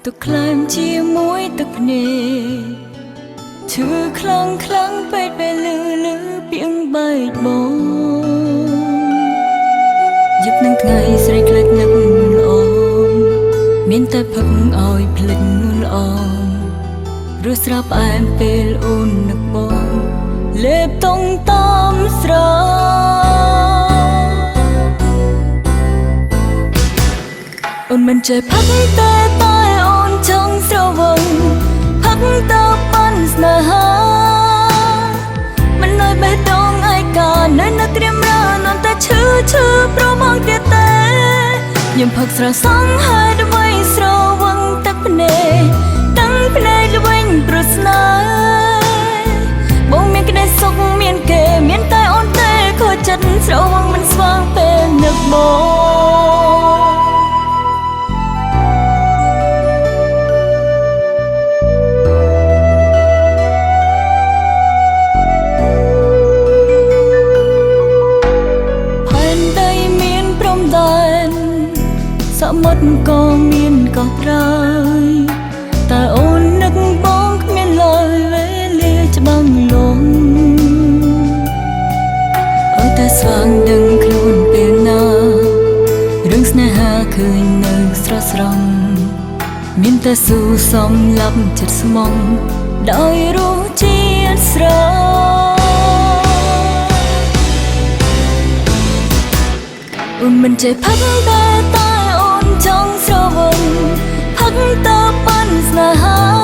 ตุกคลามជាមួយទឹកភ្នែកឈឺខ្លាំងខ្លាំងពេកពេលលឺពាងបែកបងយប់នឹងថ្ងៃស្រីខ្លាចនឹកល្អមានតែផឹកឲ្យភ្លេចនួនល្អរស់ស្រាប់ផ្អែមពេលអូននឹកបងលេបតុងតាមស្រអូនមិនចេះផឹកតែអូនចង់ស្រវឹងផឹកទៅប៉ាន់ស្នេហាមិននៅបេះដូងឯកានៅនឹកក្រៀមរានន់តែឈឺប្រមងទៀតតែខ្ញុំផឹកស្រសងហើយដើម្បីស្រវឹងទឹកភ្នែកតាំងភ្នែកល្វិញព្រោះស្នេហ៍បងមានក្តីសុខមានគេមានតែអូនទេខូចចិត្តស្រវឹងមិនស្វាងពេលនឹកបងសមុទ្រក៏មានកោះត្រើយតែអូននឹកបងគ្មានឡើយវេលាច្បាំងលងអើតែស្វាងដឹងខ្លួនពេលណារឿងស្នេហាឃើញនៅស្រស់ស្រង់មានតែស៊ូសំឡាប់ចិត្តស្មងដោយរសជាតិស្រអូនមិនចេះផឹកតែចង់ស្រវឹងផឹកទៅប៉ាន់ស្នេហា